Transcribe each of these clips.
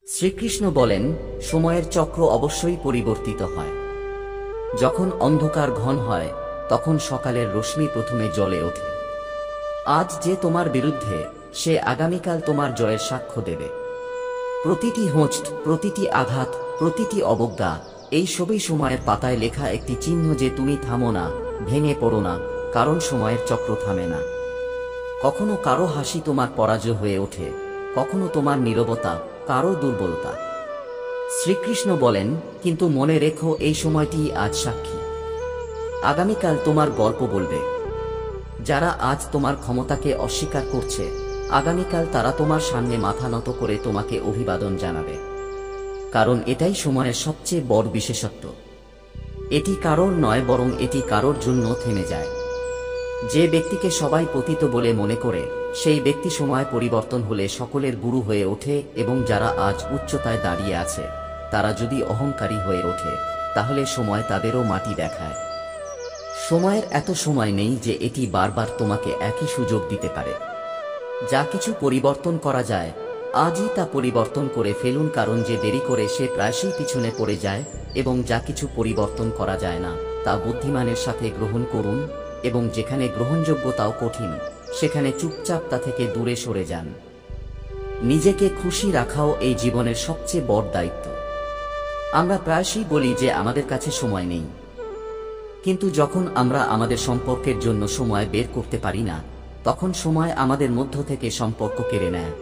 শ্রীকৃষ্ণ বলেন, সময়ের চক্র অবশ্যই পরিবর্তিত হয়। যখন অন্ধকার ঘন হয় তখন সকালের রশ্মি প্রথমে জ্বলে ওঠে। আজ যে তোমার বিরুদ্ধে, সে আগামীকাল তোমার জয়ের সাক্ষ্য দেবে। প্রতিটি হোঁচ, প্রতিটি আঘাত, প্রতিটি অবজ্ঞা, এই সবই সময়ের পাতায় লেখা একটি চিহ্ন যে তুমি থামো না, ভেঙে পড়ো না, কারণ সময়ের চক্র থামে না। কখনো কারো হাসি তোমার পরাজয় হয়ে ওঠে, কখনো তোমার নীরবতা কারো দুর্বলতা। শ্রীকৃষ্ণ বলেন, কিন্তু মনে রেখো, এই সময়টি আজ সাক্ষী, আগামীকাল তোমার গল্প বলবে। যারা আজ তোমার ক্ষমতাকে অস্বীকার করছে, আগামীকাল তারা তোমার সামনে মাথা নত করে তোমাকে অভিবাদন জানাবে। কারণ এটাই সময়ের সবচেয়ে বড় বিশেষত্ব। এটি কারোর নয়, বরং এটি কারোর জন্য থেমে যায়। যে ব্যক্তিকে সবাই পতিত বলে মনে করে, সেই ব্যক্তি সময় পরিবর্তন হলে সকলের গুরু হয়ে ওঠে। এবং যারা আজ উচ্চতায় দাঁড়িয়ে আছে, তারা যদি অহংকারী হয়ে ওঠে, তাহলে সময় তাদেরও মাটি দেখায়। সময়ের এত সময় নেই যে এটি বারবার তোমাকে একই সুযোগ দিতে পারে। যা কিছু পরিবর্তন করা যায়, আজই তা পরিবর্তন করে ফেলুন, কারণ যে দেরি করে সে প্রায়শই পিছনে পড়ে যায়। এবং যা কিছু পরিবর্তন করা যায় না, তা বুদ্ধিমানের সাথে গ্রহণ করুন। এবং যেখানে গ্রহণযোগ্যতাও কঠিন, সেখানে চুপচাপ তা থেকে দূরে সরে যান। নিজেকে খুশি রাখাও এই জীবনের সবচেয়ে বড় দায়িত্ব। আমরা প্রায়শই বলি যে আমাদের কাছে সময় নেই, কিন্তু যখন আমরা আমাদের সম্পর্কের জন্য সময় বের করতে পারি না, তখন সময় আমাদের মধ্য থেকে সম্পর্ক কেড়ে নেয়।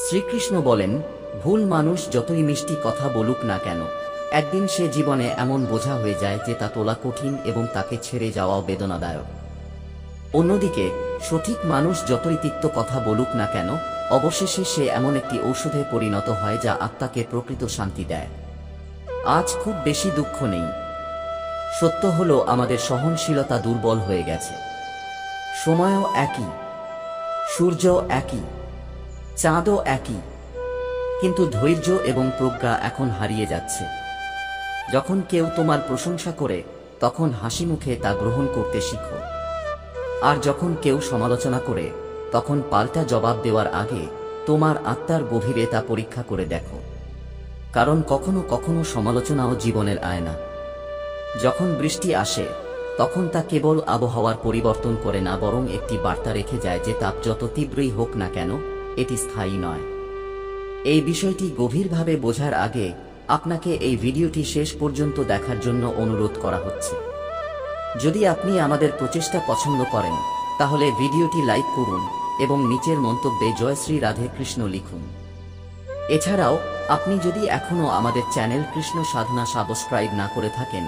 শ্রীকৃষ্ণ বলেন, ভুল মানুষ যতই মিষ্টি কথা বলুক না কেন, একদিন সে জীবনে এমন বোঝা হয়ে যায় যে তা তোলা কঠিন এবং তাকে ছেড়ে যাওয়াও বেদনাদায়ক। অন্যদিকে সঠিক মানুষ যতই তিক্ত কথা বলুক না কেন, অবশেষে সে এমন একটি ঔষধে পরিণত হয় যা আত্মাকে প্রকৃত শান্তি দেয়। আজ খুব বেশি দুঃখ নেই। সত্য হলো, আমাদের সহনশীলতা দুর্বল হয়ে গেছে। সময়ও একই, সূর্যও একই, চাঁদও একই, কিন্তু ধৈর্য এবং প্রজ্ঞা এখন হারিয়ে যাচ্ছে। যখন কেউ তোমার প্রশংসা করে, তখন হাসি মুখে তা গ্রহণ করতে শিখো। আর যখন কেউ সমালোচনা করে, তখন পাল্টা জবাব দেওয়ার আগে তোমার আত্মার গভীরে তা পরীক্ষা করে দেখো। কারণ কখনো কখনো সমালোচনাও জীবনের আয়না। যখন বৃষ্টি আসে, তখন তা কেবল আবহাওয়ার পরিবর্তন করে না, বরং একটি বার্তা রেখে যায় যে তাপ যত তীব্রই হোক না কেন, এটি স্থায়ী নয়। এই বিষয়টি গভীরভাবে বোঝার আগে আপনাকে এই ভিডিওটি শেষ পর্যন্ত দেখার জন্য অনুরোধ করা হচ্ছে। যদি আপনি আমাদের প্রচেষ্টা পছন্দ করেন, তাহলে ভিডিওটি লাইক করুন এবং নিচের মন্তব্যে জয় শ্রী রাধে কৃষ্ণ লিখুন। এছাড়াও আপনি যদি এখনও আমাদের চ্যানেল কৃষ্ণ সাধনা সাবস্ক্রাইব না করে থাকেন,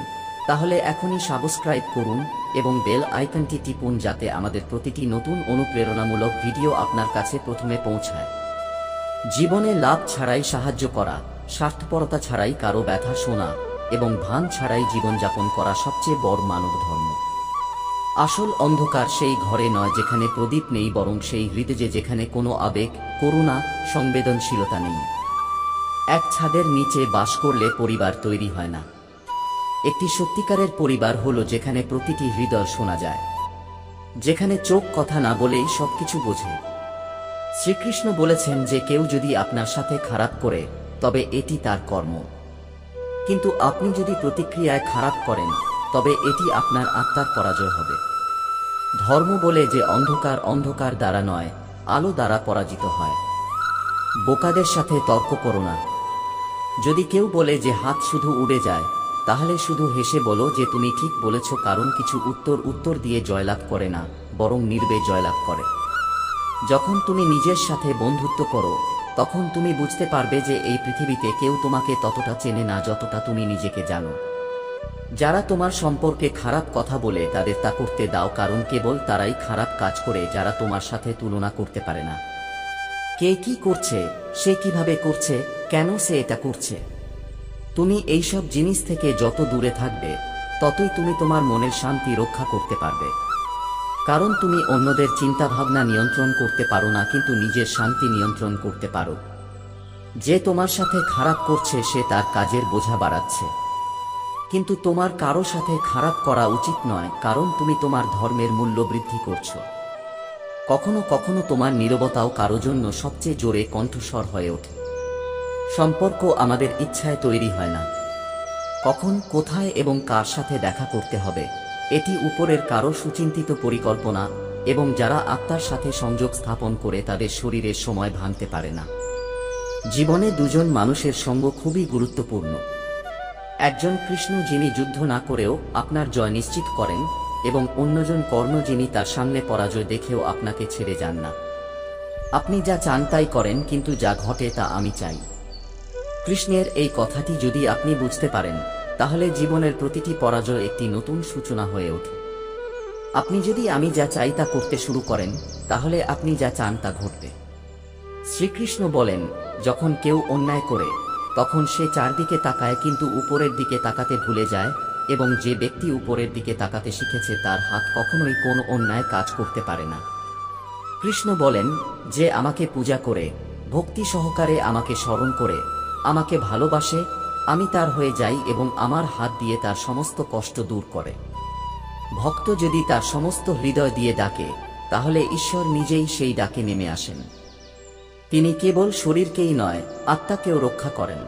তাহলে এখনই সাবস্ক্রাইব করুন এবং বেল আইকনটি টিপুন, যাতে আমাদের প্রতিটি নতুন অনুপ্রেরণামূলক ভিডিও আপনার কাছে প্রথমে পৌঁছায়। জীবনে লাভ ছাড়াই সাহায্য করা, স্বার্থপরতা ছাড়াই কারো ব্যথা শোনা এবং ভান ছাড়াই জীবনযাপন করা সবচেয়ে বড় মানব ধর্ম। আসল অন্ধকার সেই ঘরে নয় যেখানে প্রদীপ নেই, বরং সেই হৃদয়ে যেখানে কোনো আবেগ, করুণা, সংবেদনশীলতা নেই। এক ছাদের নিচে বাস করলে পরিবার তৈরি হয় না। একটি সত্যিকারের পরিবার হলো যেখানে প্রতিটি হৃদয় শোনা যায়, যেখানে চোখ কথা না বলেই সবকিছু বোঝে। শ্রীকৃষ্ণ বলেছেন যে কেউ যদি আপনার সাথে খারাপ করে, তবে এটি তার কর্ম, কিন্তু আপনি যদি প্রতিক্রিয়ায় খারাপ করেন, তবে এটি আপনার আত্মার পরাজয় হবে। ধর্ম বলে যে অন্ধকার অন্ধকার দ্বারা নয়, আলো দ্বারা পরাজিত হয়। বোকাদের সাথে তর্ক করো না। যদি কেউ বলে যে হাত শুধু উড়ে যায়, তাহলে শুধু হেসে বলো যে তুমি ঠিক বলেছ, কারণ কিছু উত্তর দিয়ে জয়লাভ করে না, বরং নির্বে জয়লাভ করে। যখন তুমি নিজের সাথে বন্ধুত্ব করো, তখন তুমি বুঝতে পারবে যে এই পৃথিবীতে কেউ তোমাকে ততটা চেনে না যতটা তুমি নিজেকে জানো। যারা তোমার সম্পর্কে খারাপ কথা বলে, তাদের তা করতে দাও, কারণ কেবল তারাই খারাপ কাজ করে যারা তোমার সাথে তুলনা করতে পারে না। কে কি করছে, সে কিভাবে করছে, কেন সে এটা করছে, তুমি এইসব জিনিস থেকে যত দূরে থাকবে, ততই তুমি তোমার মনের শান্তি রক্ষা করতে পারবে। কারণ তুমি অন্যদের চিন্তাভাবনা নিয়ন্ত্রণ করতে পারো না, কিন্তু নিজের শান্তি নিয়ন্ত্রণ করতে পারো। যে তোমার সাথে খারাপ করছে সে তার কাজের বোঝা বাড়াচ্ছে, কিন্তু তোমার কারো সাথে খারাপ করা উচিত নয়, কারণ তুমি তোমার ধর্মের মূল্য বৃদ্ধি করছো। কখনো কখনো তোমার নীরবতাও কারো জন্য সবচেয়ে জোরে কণ্ঠস্বর হয়ে ওঠে। সম্পর্ক আমাদের ইচ্ছায় তৈরি হয় না। কখন, কোথায় এবং কার সাথে দেখা করতে হবে এটি উপরের কারো সুচিন্তিত পরিকল্পনা, এবং যারা আত্মার সাথে সংযোগ স্থাপন করে তাদের শরীরের সময় ভাঙতে পারে না। জীবনে দুজন মানুষের সঙ্গ খুবই গুরুত্বপূর্ণ। একজন কৃষ্ণ, যিনি যুদ্ধ না করেও আপনার জয় নিশ্চিত করেন, এবং অন্যজন কর্ণ, যিনি তার সামনে পরাজয় দেখেও আপনাকে ছেড়ে যান না। আপনি যা চান তাই করেন, কিন্তু যা ঘটে তা আমি চাই। কৃষ্ণের এই কথাটি যদি আপনি বুঝতে পারেন, তাহলে জীবনের প্রতিটি পরাজয় একটি নতুন সূচনা হয়ে ওঠে। আপনি যদি আমি যা চাই তা করতে শুরু করেন, তাহলে আপনি যা চান তা ঘটবে। শ্রীকৃষ্ণ বলেন, যখন কেউ অন্যায় করে তখন সে চারদিকে তাকায় কিন্তু উপরের দিকে তাকাতে ভুলে যায়, এবং যে ব্যক্তি উপরের দিকে তাকাতে শিখেছে তার হাত কখনোই কোনো অন্যায় কাজ করতে পারে না। কৃষ্ণ বলেন, যে আমাকে পূজা করে, ভক্তি সহকারে আমাকে স্মরণ করে, আমাকে ভালোবাসে, আমি তার হয়ে যাই এবং আমার হাত দিয়ে তার সমস্ত কষ্ট দূর করে। ভক্ত যদি তার সমস্ত হৃদয় দিয়ে ডাকে, তাহলে ঈশ্বর নিজেই সেই ডাকে নেমে আসেন। তিনি কেবল শরীরকেই নয়, আত্মাকেও রক্ষা করেন,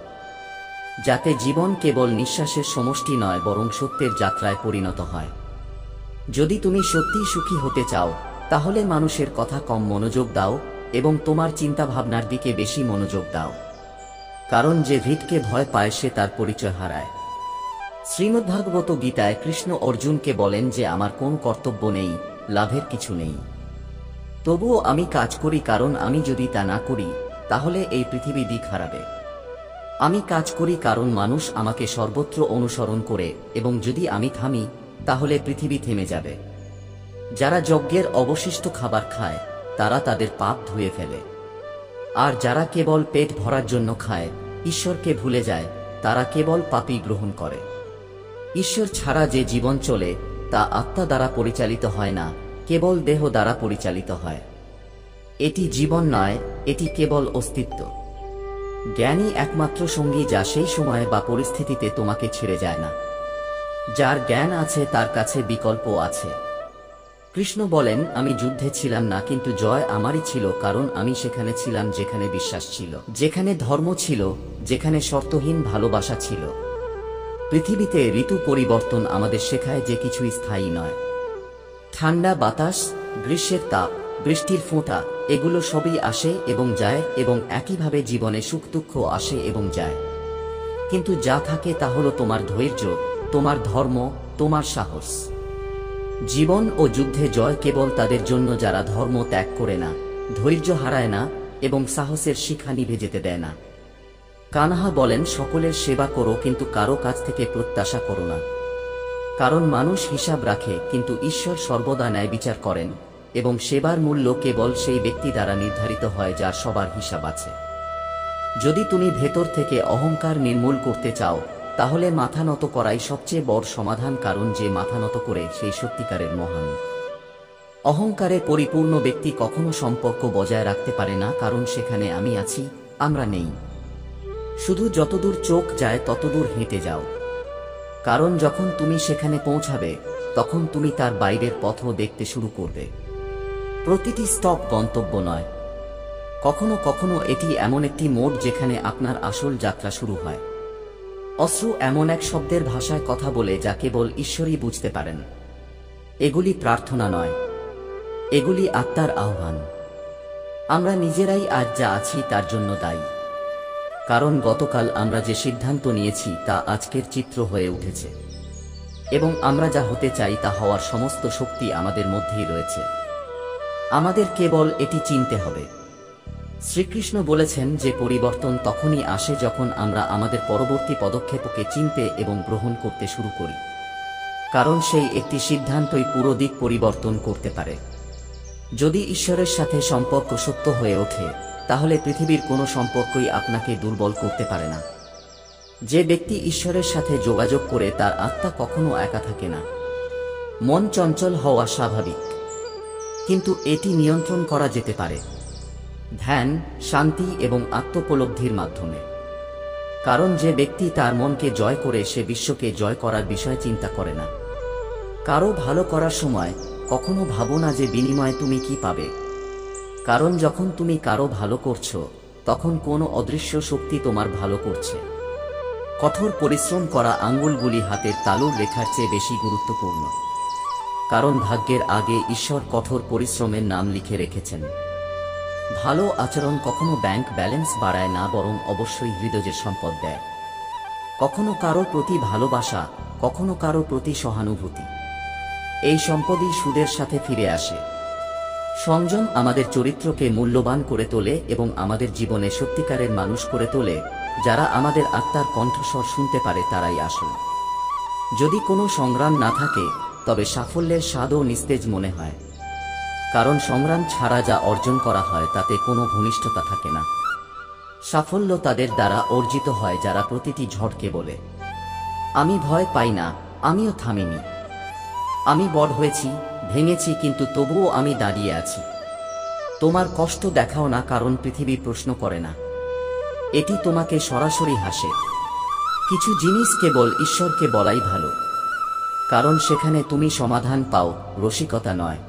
যাতে জীবন কেবল নিঃশ্বাসের সমষ্টি নয় বরং সত্যের যাত্রায় পরিণত হয়। যদি তুমি সত্যিই সুখী হতে চাও, তাহলে মানুষের কথা কম মনোযোগ দাও এবং তোমার চিন্তাভাবনার দিকে বেশি মনোযোগ দাও। কারণ যে ভীতকে ভয় পায় সে তার পরিচয় হারায়। শ্রীমদ্ভাগবত গীতায় কৃষ্ণ অর্জুনকে বলেন যে আমার কোন কর্তব্য নেই, লাভের কিছু নেই, তবুও আমি কাজ করি, কারণ আমি যদি তা না করি তাহলে এই পৃথিবী দিক হারাবে। আমি কাজ করি কারণ মানুষ আমাকে সর্বত্র অনুসরণ করে, এবং যদি আমি থামি তাহলে পৃথিবী থেমে যাবে। যারা যজ্ঞের অবশিষ্ট খাবার খায় তারা তাদের পাপ ধুয়ে ফেলে, আর যারা কেবল পেট ভরার জন্য খায়, ঈশ্বরকে ভুলে যায়, তারা কেবল পাপই গ্রহণ করে। ঈশ্বর ছাড়া যে জীবন চলে তা আত্মা দ্বারা পরিচালিত হয় না, কেবল দেহ দ্বারা পরিচালিত হয়। এটি জীবন নয়, এটি কেবল অস্তিত্ব। জ্ঞানই একমাত্র সঙ্গী যা সেই সময় বা পরিস্থিতিতে তোমাকে ছেড়ে যায় না। যার জ্ঞান আছে তার কাছে বিকল্প আছে। কৃষ্ণ বলেন, আমি যুদ্ধে ছিলাম না, কিন্তু জয় আমারই ছিল, কারণ আমি সেখানে ছিলাম যেখানে বিশ্বাস ছিল, যেখানে ধর্ম ছিল, যেখানে শর্তহীন ভালোবাসা ছিল। পৃথিবীতে ঋতু পরিবর্তন আমাদের শেখায় যে কিছুই স্থায়ী নয়। ঠান্ডা বাতাস, গ্রীষ্মের তাপ, বৃষ্টির ফোঁটা, এগুলো সবই আসে এবং যায়, এবং একইভাবে জীবনে সুখ দুঃখ আসে এবং যায়। কিন্তু যা থাকে তা হলো তোমার ধৈর্য, তোমার ধর্ম, তোমার সাহস। জীবন ও যুদ্ধে জয় কেবল তাদের জন্য যারা ধর্ম ত্যাগ করে না, ধৈর্য হারায় না এবং সাহসের শিখা নিভে যেতে দেয় না। কানহা বলেন, সকলের সেবা করো কিন্তু কারো কাছ থেকে প্রত্যাশা করো না। কারণ মানুষ হিসাব রাখে, কিন্তু ঈশ্বর সর্বদা ন্যায় বিচার করেন, এবং সেবার মূল্য কেবল সেই ব্যক্তি দ্বারা নির্ধারিত হয় যার সবার হিসাব আছে। যদি তুমি ভেতর থেকে অহংকার নির্মূল করতে চাও, তাহলে মাথা নত করাই সবচেয়ে বড় সমাধান, কারণ যে মাথা নত করে সেই সত্যিকারের মহান। অহংকারে পরিপূর্ণ ব্যক্তি কখনো সম্পর্ক বজায় রাখতে পারে না, কারণ সেখানে আমি আছি, আমরা নেই। শুধু যতদূর চোখ যায় ততদূর হেঁটে যাও, কারণ যখন তুমি সেখানে পৌঁছাবে তখন তুমি তার বাইরের পথও দেখতে শুরু করবে। প্রতিটি স্টপ গন্তব্য নয়, কখনো কখনো এটি এমন একটি মোড় যেখানে আপনার আসল যাত্রা শুরু হয়। অশ্রু এমন এক শব্দের ভাষায় কথা বলে যা কেবল ঈশ্বরই বুঝতে পারেন। এগুলি প্রার্থনা নয়, এগুলি আত্মার আহ্বান। আমরা নিজেরাই আজ যা আছি তার জন্য দায়ী, কারণ গতকাল আমরা যে সিদ্ধান্ত নিয়েছি তা আজকের চিত্র হয়ে উঠেছে, এবং আমরা যা হতে চাই তা হওয়ার সমস্ত শক্তি আমাদের মধ্যেই রয়েছে। আমাদের কেবল এটি চিনতে হবে। শ্রীকৃষ্ণ বলেছেন যে পরিবর্তন তখনই আসে যখন আমরা আমাদের পরবর্তী পদক্ষেপকে চিনতে এবং গ্রহণ করতে শুরু করি, কারণ সেই একটি সিদ্ধান্তই পুরো দিক পরিবর্তন করতে পারে। যদি ঈশ্বরের সাথে সম্পর্ক সত্য হয়ে ওঠে, তাহলে পৃথিবীর কোনো সম্পর্কই আপনাকে দুর্বল করতে পারে না। যে ব্যক্তি ঈশ্বরের সাথে যোগাযোগ করে তার আত্মা কখনো একা থাকে না। মন চঞ্চল হওয়া স্বাভাবিক, কিন্তু এটি নিয়ন্ত্রণ করা যেতে পারে ধ্যান, শান্তি এবং আত্মোপলব্ধির মাধ্যমে। কারণ যে ব্যক্তি তার মনকে জয় করে সে বিশ্বকে জয় করার বিষয় চিন্তা করে না। কারো ভালো করার সময় কখনো ভাবো না যে বিনিময়ে তুমি কি পাবে, কারণ যখন তুমি কারো ভালো করছো তখন কোনো অদৃশ্য শক্তি তোমার ভালো করছে। কঠোর পরিশ্রম করা আঙ্গুলগুলি হাতের তালুর রেখার চেয়ে বেশি গুরুত্বপূর্ণ, কারণ ভাগ্যের আগে ঈশ্বর কঠোর পরিশ্রমের নাম লিখে রেখেছেন। ভালো আচরণ কখনো ব্যাংক ব্যালেন্স বাড়ায় না, বরং অবশ্যই হৃদয়ের সম্পদ দেয়। কখনো কারো প্রতি ভালোবাসা, কখনো কারো প্রতি সহানুভূতি, এই সম্পদই সুদের সাথে ফিরে আসে। সংযম আমাদের চরিত্রকে মূল্যবান করে তোলে এবং আমাদের জীবনে সত্যিকারের মানুষ করে তোলে। যারা আমাদের আত্মার কণ্ঠস্বর শুনতে পারে তারাই আসল। যদি কোনো সংগ্রাম না থাকে, তবে সাফল্যের স্বাদও নিস্তেজ মনে হয়, কারণ সংগ্রাম ছাড়া যা অর্জন করা হয় তাতে কোনো ঘনিষ্ঠতা থাকে না। সাফল্য তাদের দ্বারা অর্জিত হয় যারা প্রতিটি ঝড়কে বলে, আমি ভয় পাই না, আমিও থামিনি। আমি বড় হয়েছি, ভেঙেছি, কিন্তু তবুও আমি দাঁড়িয়ে আছি। তোমার কষ্ট দেখাও না, কারণ পৃথিবী প্রশ্ন করে না, এটি তোমাকে সরাসরি হাসে। কিছু জিনিস কেবল ঈশ্বরকে বলাই ভালো, কারণ সেখানে তুমি সমাধান পাও, রসিকতা নয়।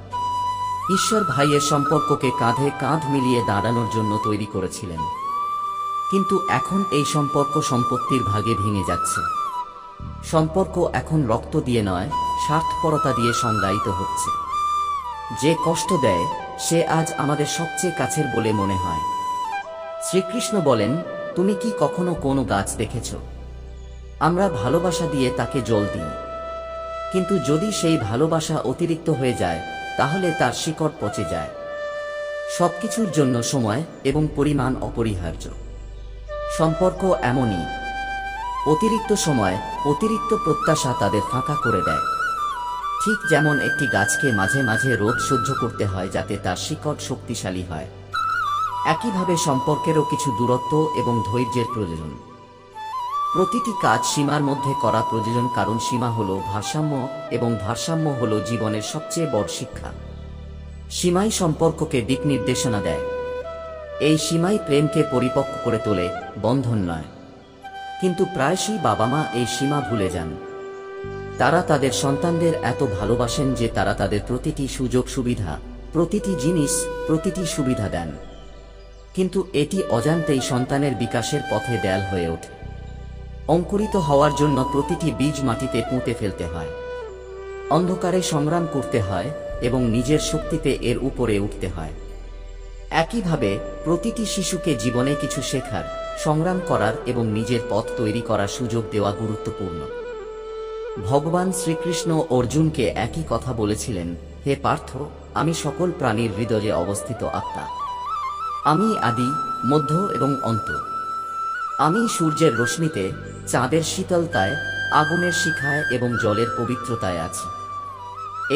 ঈশ্বর ভাইয়ের সম্পর্ককে কাঁধে কাঁধ মিলিয়ে দাঁড়ানোর জন্য তৈরি করেছিলেন, কিন্তু এখন এই সম্পর্ক সম্পত্তির ভাগে ভেঙে যাচ্ছে। সম্পর্ক এখন রক্ত দিয়ে নয়, স্বার্থপরতা দিয়ে সংজ্ঞায়িত হচ্ছে। যে কষ্ট দেয় সে আজ আমাদের সবচেয়ে কাছের বলে মনে হয়। শ্রীকৃষ্ণ বলেন, তুমি কি কখনো কোনো গাছ দেখেছ? আমরা ভালোবাসা দিয়ে তাকে জল দিই, কিন্তু যদি সেই ভালোবাসা অতিরিক্ত হয়ে যায় তাহলে তার শিকড় পচে যায়। সবকিছুর জন্য সময় এবং পরিমাণ অপরিহার্য। সম্পর্ক এমনই, অতিরিক্ত সময়, অতিরিক্ত প্রত্যাশা তাদের ফাঁকা করে দেয়। ঠিক যেমন একটি গাছকে মাঝে মাঝে রোদ সহ্য করতে হয় যাতে তার শিকড় শক্তিশালী হয়, একইভাবে সম্পর্কেরও কিছু দূরত্ব এবং ধৈর্যের প্রয়োজন। প্রতিটি কাজ সীমার মধ্যে করা প্রয়োজন, কারণ সীমা হলো ভারসাম্য, এবং ভারসাম্য হলো জীবনের সবচেয়ে বড় শিক্ষা। সীমাই সম্পর্ককে দিক নির্দেশনা দেয়। এই সীমাই প্রেমকে পরিপক্ব করে তোলে, বন্ধন নয়। কিন্তু প্রায়শই বাবা মা এই সীমা ভুলে যান। তারা তাদের সন্তানদের এত ভালোবাসেন যে তারা তাদের প্রতিটি সুযোগ সুবিধা, প্রতিটি জিনিস, প্রতিটি সুবিধা দেন, কিন্তু এটি অজান্তেই সন্তানের বিকাশের পথে দেয়াল হয়ে ওঠে। অঙ্কুরিত হওয়ার জন্য প্রতিটি বীজ মাটিতে পুঁতে ফেলতে হয়, অন্ধকারে সংগ্রাম করতে হয় এবং নিজের শক্তিতে এর উপরে উঠতে হয়। একইভাবে প্রতিটি শিশুকে জীবনে কিছু শেখার, সংগ্রাম করার এবং নিজের পথ তৈরি করার সুযোগ দেওয়া গুরুত্বপূর্ণ। ভগবান শ্রীকৃষ্ণ অর্জুনকে একই কথা বলেছিলেন, হে পার্থ, আমি সকল প্রাণীর হৃদয়ে অবস্থিত আত্মা। আমি আদি, মধ্য এবং অন্ত। আমি সূর্যের রশ্মিতে, চাঁদের শীতলতায়, আগুনের শিখায় এবং জলের পবিত্রতায় আছি।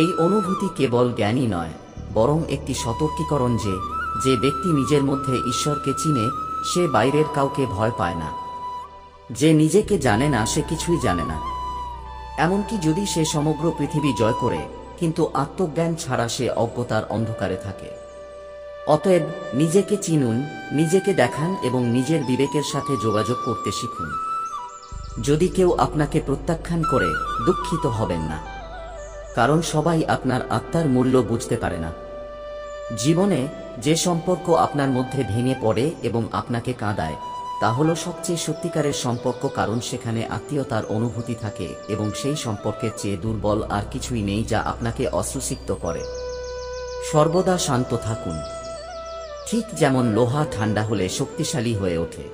এই অনুভূতি কেবল জ্ঞানই নয়, বরং একটি সতর্কীকরণ যে যে ব্যক্তি নিজের মধ্যে ঈশ্বরকে চিনে সে বাইরের কাউকে ভয় পায় না। যে নিজেকে জানে না সে কিছুই জানে না, এমনকি যদি সে সমগ্র পৃথিবী জয় করে, কিন্তু আত্মজ্ঞান ছাড়া সে অজ্ঞতার অন্ধকারে থাকে। অতএব নিজেকে চিনুন, নিজেকে দেখান এবং নিজের বিবেকের সাথে যোগাযোগ করতে শিখুন। যদি কেউ আপনাকে প্রত্যাখ্যান করে, দুঃখিত হবেন না, কারণ সবাই আপনার আত্মার মূল্য বুঝতে পারে না। জীবনে যে সম্পর্ক আপনার মধ্যে ভেঙে পড়ে এবং আপনাকে কাঁদায়, তা হলো সবচেয়ে সত্যিকারের সম্পর্ক, কারণ সেখানে আত্মীয়তার অনুভূতি থাকে এবং সেই সম্পর্কের চেয়ে দুর্বল আর কিছুই নেই যা আপনাকে অশ্রুসিক্ত করে। সর্বদা শান্ত থাকুন। ঠিক যেমন লোহা ঠান্ডা হলে শক্তিশালী হয়ে ওঠে,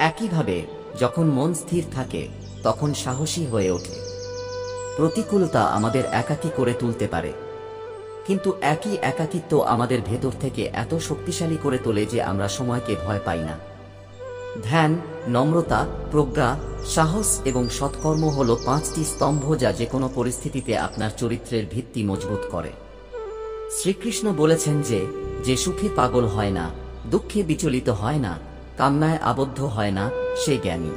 একইভাবে যখন মন স্থির থাকে তখন সাহসী হয়ে ওঠে। প্রতিকূলতা আমাদের একাকী করে তুলতে পারে, কিন্তু একই একাকিত্ব আমাদের ভেতর থেকে এত শক্তিশালী করে তোলে যে আমরা সময়কে ভয় পাই না। ধ্যান, নম্রতা, প্রজ্ঞা, সাহস এবং সৎকর্ম হল 5টি স্তম্ভ যা যে কোনো পরিস্থিতিতে আপনার চরিত্রের ভিত্তি মজবুত করে। শ্রীকৃষ্ণ বলেছেন যে যে সুখে পাগল হয় না, দুঃখে বিচলিত হয় না, কামনায় আবদ্ধ হয় না, সে জ্ঞানী।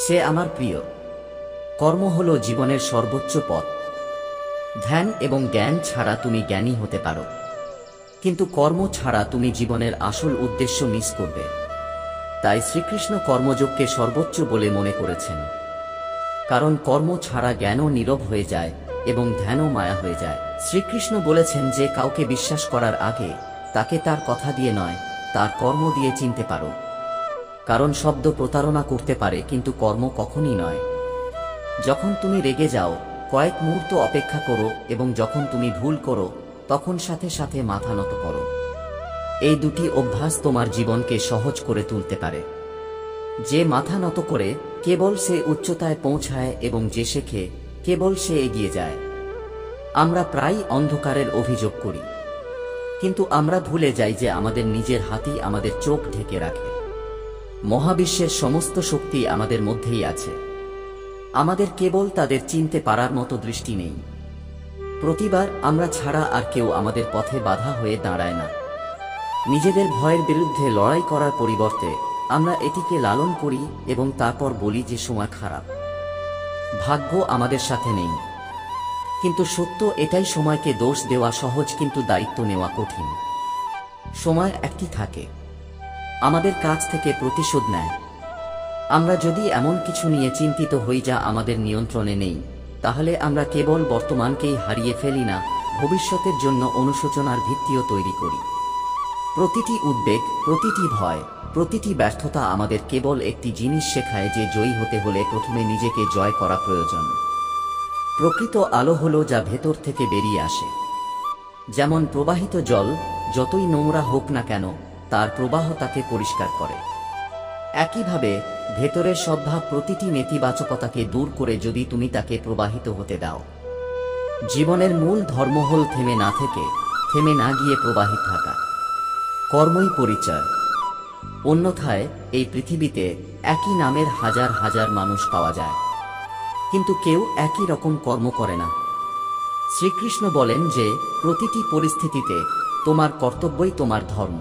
সে আমার প্রিয়। কর্ম হল জীবনের সর্বোচ্চ পথ। ধ্যান এবং জ্ঞান ছাড়া তুমি জ্ঞানী হতে পারো, কিন্তু কর্ম ছাড়া তুমি জীবনের আসল উদ্দেশ্য মিস করবে। তাই শ্রীকৃষ্ণ কর্মযোগকে সর্বোচ্চ বলে মনে করেছেন, কারণ কর্ম ছাড়া জ্ঞানও নীরব হয়ে যায় এবং ধ্যানও মায়া হয়ে যায়। শ্রীকৃষ্ণ বলেছেন যে কাউকে বিশ্বাস করার আগে তাকে তার কথা দিয়ে নয়, তার কর্ম দিয়ে চিনতে পারো। কারণ শব্দ প্রতারণা করতে পারে, কিন্তু কর্ম কখনই নয়। যখন তুমি রেগে যাও, কয়েক মুহূর্ত অপেক্ষা করো, এবং যখন তুমি ভুল করো, তখন সাথে সাথে মাথা নত করো। এই দুটি অভ্যাস তোমার জীবনকে সহজ করে তুলতে পারে। যে মাথা নত করে, কেবল সে উচ্চতায় পৌঁছায়, এবং যে শেখে, কেবল সে এগিয়ে যায়। আমরা প্রায়ই অন্ধকারের অভিযোগ করি, কিন্তু আমরা ভুলে যাই যে আমাদের নিজের হাতই আমাদের চোখ ঢেকে রাখে। মহাবিশ্বের সমস্ত শক্তি আমাদের মধ্যেই আছে। আমাদের কেবল তাদের চিনতে পারার মতো দৃষ্টি নেই। প্রতিবার আমরা ছাড়া আর কেউ আমাদের পথে বাধা হয়ে দাঁড়ায় না। নিজেদের ভয়ের বিরুদ্ধে লড়াই করার পরিবর্তে আমরা এটিকে লালন করি এবং তারপর বলি যে সময় খারাপ, ভাগ্য আমাদের সাথে নেই। কিন্তু সত্য এটাই, সময়কে দোষ দেওয়া সহজ, কিন্তু দায়িত্ব নেওয়া কঠিন। সময় একটি থাকে, আমাদের কাছ থেকে প্রতিশোধ নেয়। আমরা যদি এমন কিছু নিয়ে চিন্তিত হই যা আমাদের নিয়ন্ত্রণে নেই, তাহলে আমরা কেবল বর্তমানকেই হারিয়ে ফেলি না, ভবিষ্যতের জন্য অনুশোচনার ভিত্তিও তৈরি করি। প্রতিটি উদ্বেগ, প্রতিটি ভয়, প্রতিটি ব্যর্থতা আমাদের কেবল একটি জিনিস শেখায়, যে জয়ী হতে হলে প্রথমে নিজেকে জয় করা প্রয়োজন। প্রকৃত আলো হলো যা ভেতর থেকে বেরিয়ে আসে। যেমন প্রবাহিত জল যতই নোংরা হোক না কেন, তার প্রবাহ তাকে পরিষ্কার করে। একইভাবে ভেতরের সদ্ভাব প্রতিটি নেতিবাচকতাকে দূর করে যদি তুমি তাকে প্রবাহিত হতে দাও। জীবনের মূল ধর্ম হল থেমে না থেকে, থেমে না গিয়ে প্রবাহিত থাকা। কর্মই পরিচয়। অন্যথায় এই পৃথিবীতে একই নামের হাজার হাজার মানুষ পাওয়া যায়, কিন্তু কেউ একই রকম কর্ম করে না। শ্রীকৃষ্ণ বলেন যে প্রতিটি পরিস্থিতিতে তোমার কর্তব্যই তোমার ধর্ম।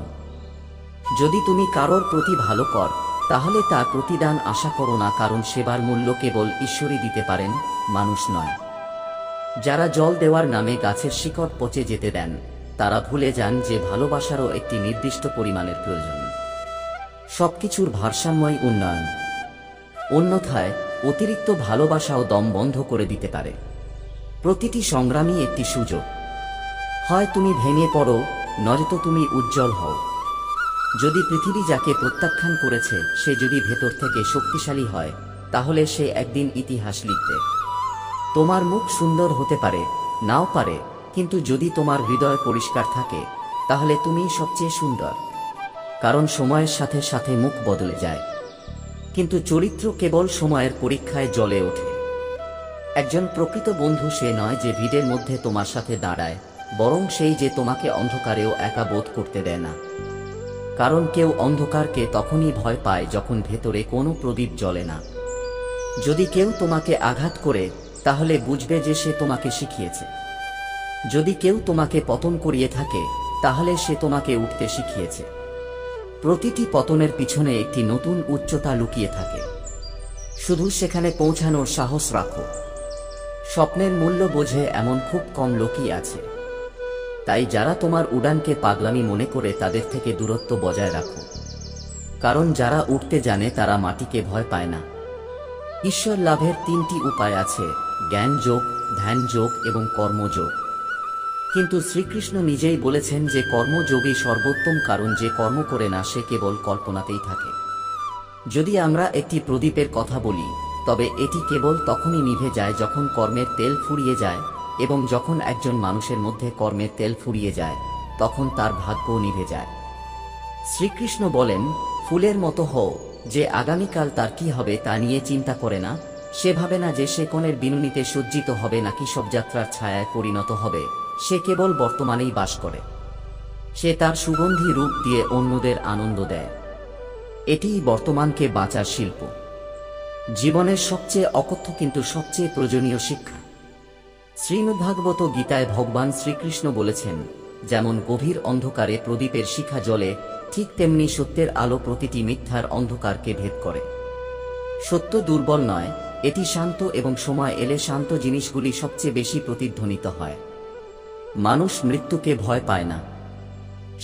যদি তুমি কারোর প্রতি ভালো কর, তাহলে তার প্রতিদান আশা করো না, কারণ সেবার মূল্য কেবল ঈশ্বরই দিতে পারেন, মানুষ নয়। যারা জল দেওয়ার নামে গাছের শিকড় পচে যেতে দেন, তারা ভুলে যান যে ভালোবাসারও একটি নির্দিষ্ট পরিমাণের প্রয়োজন। সবকিছুর ভারসাম্যই উন্নয়ন। অন্যথায় অতিরিক্ত ভালোবাসাও দম বন্ধ করে দিতে পারে। প্রতিটি সংগ্রামই একটি সুযোগ। হয় তুমি ভেঙে পড়ো, নয়তো তুমি উজ্জ্বল হও। যদি পৃথিবী যাকে প্রত্যাখ্যান করেছে সে যদি ভেতর থেকে শক্তিশালী হয়, তাহলে সে একদিন ইতিহাস লিখবে। তোমার মুখ সুন্দর হতে পারে, নাও পারে, কিন্তু যদি তোমার হৃদয় পরিষ্কার থাকে, তাহলে তুমিই সবচেয়ে সুন্দর। কারণ সময়ের সাথে সাথে মুখ বদলে যায়, কিন্তু চরিত্র কেবল সময়ের পরীক্ষায় জ্বলে ওঠে। একজন প্রকৃত বন্ধু সে নয় যে ভিড়ের মধ্যে তোমার সাথে দাঁড়ায়, বরং সেই যে তোমাকে অন্ধকারেও একা বোধ করতে দেয় না। কারণ কেউ অন্ধকারকে তখনই ভয় পায় যখন ভেতরে কোনো প্রদীপ জ্বলে না। যদি কেউ তোমাকে আঘাত করে, তাহলে বুঝবে যে সে তোমাকে শিখিয়েছে। যদি কেউ তোমাকে পতন করিয়ে থাকে, তাহলে সে তোমাকে উঠতে শিখিয়েছে। প্রতিটি পতনের পিছনে একটি নতুন উচ্চতা লুকিয়ে থাকে, শুধু সেখানে পৌঁছানোর সাহস রাখো। স্বপ্নের মূল্য বোঝে এমন খুব কম লোকই আছে। তাই যারা তোমার উড়ানকে পাগলামি মনে করে, তাদের থেকে দূরত্ব বজায় রাখো। কারণ যারা উঠতে জানে তারা মাটিকে ভয় পায় না। ঈশ্বর লাভের তিনটি উপায় আছে: জ্ঞান যোগ, ধ্যান যোগ এবং কর্মযোগ। কিন্তু শ্রীকৃষ্ণ নিজেই বলেছেন যে কর্মযোগই সর্বোত্তম, কারণ যে কর্ম করে না সে কেবল কল্পনাতেই থাকে। যদি আমরা একটি প্রদীপের কথা বলি, তবে এটি কেবল তখনই নিভে যায় যখন কর্মের তেল ফুরিয়ে যায়, এবং যখন একজন মানুষের মধ্যে কর্মের তেল ফুরিয়ে যায়, তখন তার ভাগ্যও নিভে যায়। শ্রীকৃষ্ণ বলেন, ফুলের মতো হও, যে আগামীকাল তার কি হবে তা নিয়ে চিন্তা করে না। সে ভাবে না যে সে কোণের বিনুনিতে সজ্জিত হবে নাকি শবযাত্রার ছায়ায় পরিণত হবে। সে কেবল বর্তমানেই বাস করে। সে তার সুগন্ধি রূপ দিয়ে অন্যদের আনন্দ দেয়। এটিই বর্তমানকে বাঁচার শিল্প। জীবনের সবচেয়ে অকথ্য কিন্তু সবচেয়ে প্রয়োজনীয় শিক্ষা। শ্রীমদ্ভাগবত গীতায় ভগবান শ্রীকৃষ্ণ বলেছেন, যেমন গভীর অন্ধকারে প্রদীপের শিখা জ্বলে, ঠিক তেমনি সত্যের আলো প্রতিটি মিথ্যার অন্ধকারকে ভেদ করে। সত্য দুর্বল নয়, এটি শান্ত, এবং সময় এলে শান্ত জিনিসগুলি সবচেয়ে বেশি প্রতিধ্বনিত হয়। মানুষ মৃত্যুকে ভয় পায় না,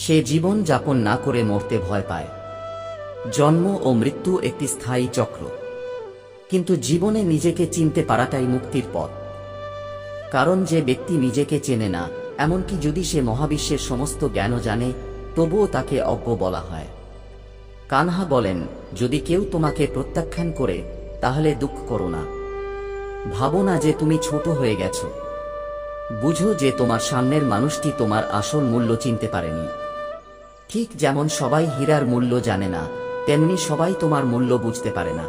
সে জীবন যাপন না করে মরতে ভয় পায়। জন্ম ও মৃত্যু একটি স্থায়ী চক্র, কিন্তু জীবনে নিজেকে চিনতে পারাটাই মুক্তির পথ। কারণ যে ব্যক্তি নিজেকে চেনে না, এমনকি যদি সে মহাবিশ্বের সমস্ত জ্ঞানও জানে, তবুও তাকে অজ্ঞ বলা হয়। কানহা বলেন, যদি কেউ তোমাকে প্রত্যাখ্যান করে তাহলে দুঃখ করো না। ভাবো না যে তুমি ছোট হয়ে গেছো। বুঝো যে তোমার সামনের মানুষটি তোমার আসল মূল্য চিনতে পারেনি। ঠিক যেমন সবাই হীরার মূল্য জানে না, তেমনি সবাই তোমার মূল্য বুঝতে পারে না।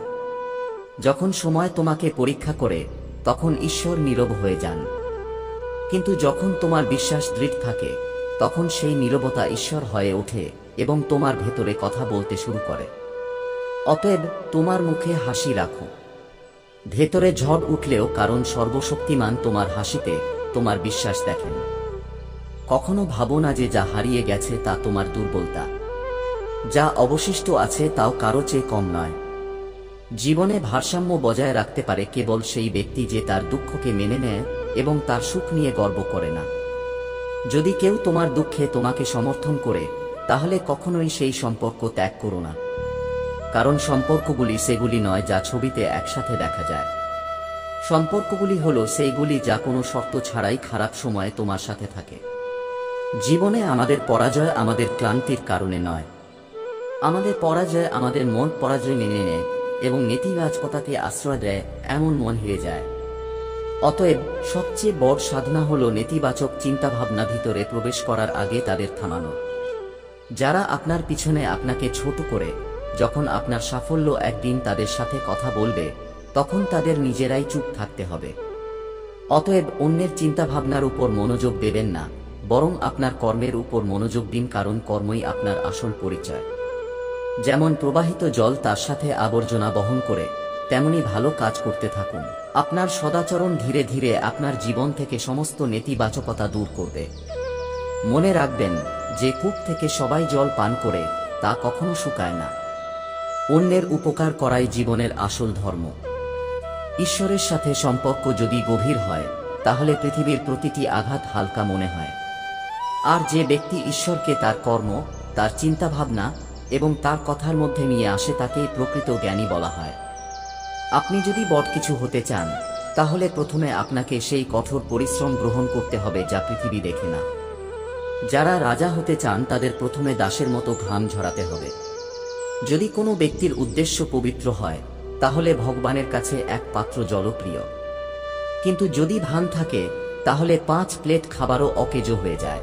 যখন সময় তোমাকে পরীক্ষা করে তখন ঈশ্বর নীরব হয়ে যান, কিন্তু যখন তোমার বিশ্বাস দৃঢ় থাকে তখন সেই নীরবতা ঈশ্বর হয়ে ওঠে এবং তোমার ভেতরে কথা বলতে শুরু করে। অতএব তোমার মুখে হাসি রাখো, ভেতরে ঝড় উঠলেও, কারণ সর্বশক্তিমান তোমার হাসিতে তোমার বিশ্বাস দেখেন। কখনো ভাবো না যে যা হারিয়ে গেছে তা তোমার দুর্বলতা, যা অবশিষ্ট আছে তাও কারো চেয়ে কম নয়। জীবনে ভারসাম্য বজায় রাখতে পারে কেবল সেই ব্যক্তি যে তার দুঃখকে মেনে নেয় এবং তার সুখ নিয়ে গর্ব করে না। যদি কেউ তোমার দুঃখে তোমাকে সমর্থন করে তাহলে কখনোই সেই সম্পর্ক ত্যাগ করো না, কারণ সম্পর্কগুলি সেগুলি নয় যা ছবিতে একসাথে দেখা যায়। সম্পর্কগুলি হলো সেইগুলি যা কোনো শর্ত ছাড়াই খারাপ সময়ে তোমার সাথে থাকে। জীবনে আমাদের পরাজয় আমাদের ক্লান্তির কারণে নয়, আমাদের পরাজয় আমাদের মন পরাজয় মেনে নেয় এবং নেতিবাচকতাকে আশ্রয় দেয় এমন মন হেরে যায়। অতএব সবচেয়ে বড় সাধনা হলো নেতিবাচক চিন্তাভাবনা ভিতরে প্রবেশ করার আগে তাদের থামানো। যারা আপনার পিছনে আপনাকে ছোট করে, যখন আপনার সাফল্য একদিন তাদের সাথে কথা বলবে তখন তাদের নিজেরাই চুপ থাকতে হবে। অতএব অন্যের চিন্তাভাবনার উপর মনোযোগ দেবেন না, বরং আপনার কর্মের উপর মনোযোগ দিন, কারণ কর্মই আপনার আসল পরিচয়। যেমন প্রবাহিত জল তার সাথে আবর্জনা বহন করে, তেমনি ভালো কাজ করতে থাকুন। আপনার সদাচরণ ধীরে ধীরে আপনার জীবন থেকে সমস্ত নেতিবাচকতা দূর করবে। মনে রাখবেন যে কূপ থেকে সবাই জল পান করে তা কখনো শুকায় না। অন্যের উপকার করাই জীবনের আসল ধর্ম। ঈশ্বরের সাথে সম্পর্ক যদি গভীর হয় তাহলে পৃথিবীর প্রতিটি আঘাত হালকা মনে হয়। আর যে ব্যক্তি ঈশ্বরকে তার কর্ম, তার চিন্তাভাবনা এবং তার কথার মধ্যে নিয়ে আসে তাকেই প্রকৃত জ্ঞানী বলা হয়। আপনি যদি বড় কিছু হতে চান তাহলে প্রথমে আপনাকে সেই কঠোর পরিশ্রম গ্রহণ করতে হবে যা পৃথিবী দেখে না। যারা রাজা হতে চান তাদের প্রথমে দাসের মতো ঘাম ঝরাতে হবে। যদি কোনো ব্যক্তির উদ্দেশ্য পবিত্র হয় তাহলে ভগবানের কাছে এক পাত্র জলপ্রিয়, কিন্তু যদি ভান থাকে তাহলে 5 প্লেট খাবারও অকেজো হয়ে যায়।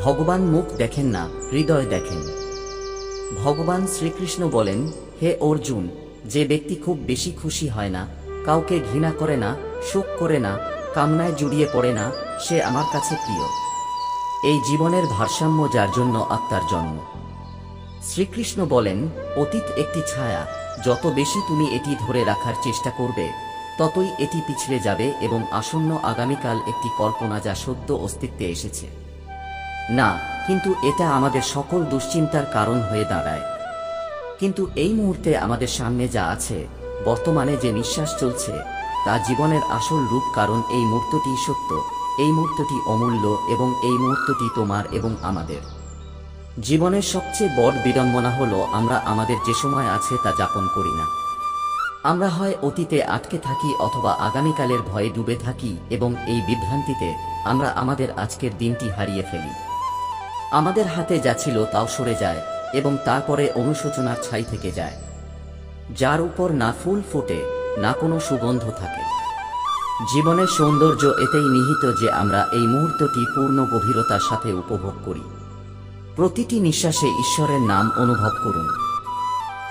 ভগবান মুখ দেখেন না, হৃদয় দেখেন। ভগবান শ্রীকৃষ্ণ বলেন, হে অর্জুন, যে ব্যক্তি খুব বেশি খুশি হয় না, কাউকে ঘৃণা করে না, শোক করে না, কামনায় জড়িয়ে পড়ে না, সে আমার কাছে প্রিয়। এই জীবনের ভারসাম্য যার জন্য আত্মার জন্ম। শ্রীকৃষ্ণ বলেন, অতীত একটি ছায়া, যত বেশি তুমি এটি ধরে রাখার চেষ্টা করবে ততই এটি পিছড়ে যাবে এবং আসন্ন আগামীকাল একটি কল্পনা যা সদ্য অস্তিত্বে এসেছে না, কিন্তু এটা আমাদের সকল দুশ্চিন্তার কারণ হয়ে দাঁড়ায়। কিন্তু এই মুহূর্তে আমাদের সামনে যা আছে, বর্তমানে যে নিঃশ্বাস চলছে, তা জীবনের আসল রূপ, কারণ এই মুহূর্তটি সত্য, এই মুহূর্তটি অমূল্য এবং এই মুহূর্তটি তোমার এবং আমাদের। জীবনের সবচেয়ে বড় বিড়ম্বনা হলো আমরা আমাদের যে সময় আছে তা যাপন করি না। আমরা হয় অতীতে আটকে থাকি অথবা আগামীকালের ভয়ে ডুবে থাকি এবং এই বিভ্রান্তিতে আমরা আমাদের আজকের দিনটি হারিয়ে ফেলি। আমাদের হাতে যা ছিল তাও সরে যায় এবং তারপরে অনুশোচনার ছাই থেকে যায়, যার উপর না ফুল ফোটে না কোনো সুগন্ধ থাকে। জীবনের সৌন্দর্য এতেই নিহিত যে আমরা এই মুহূর্তটি পূর্ণ গভীরতার সাথে উপভোগ করি। প্রতিটি নিঃশ্বাসে ঈশ্বরের নাম অনুভব করুন।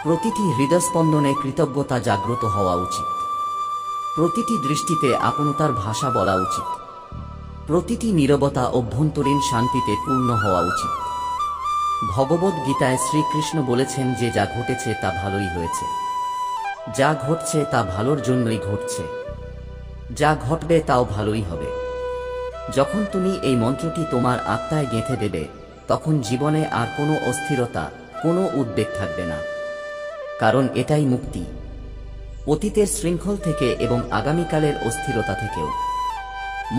প্রতিটি হৃদয়স্পন্দনে কৃতজ্ঞতা জাগ্রত হওয়া উচিত। প্রতিটি দৃষ্টিতে আপনতার ভাষা বলা উচিত। প্রতিটি নীরবতা অভ্যন্তরীণ শান্তিতে পূর্ণ হওয়া উচিত। ভগবদ গীতায় শ্রীকৃষ্ণ বলেছেন যে যা ঘটেছে তা ভালোই হয়েছে, যা ঘটছে তা ভালোর জন্যই ঘটছে, যা ঘটবে তাও ভালোই হবে। যখন তুমি এই মন্ত্রটি তোমার আত্মায় গেঁথে দেবে তখন জীবনে আর কোনো অস্থিরতা, কোনো উদ্বেগ থাকবে না, কারণ এটাই মুক্তি, অতীতের শৃঙ্খল থেকে এবং আগামীকালের অস্থিরতা থেকেও।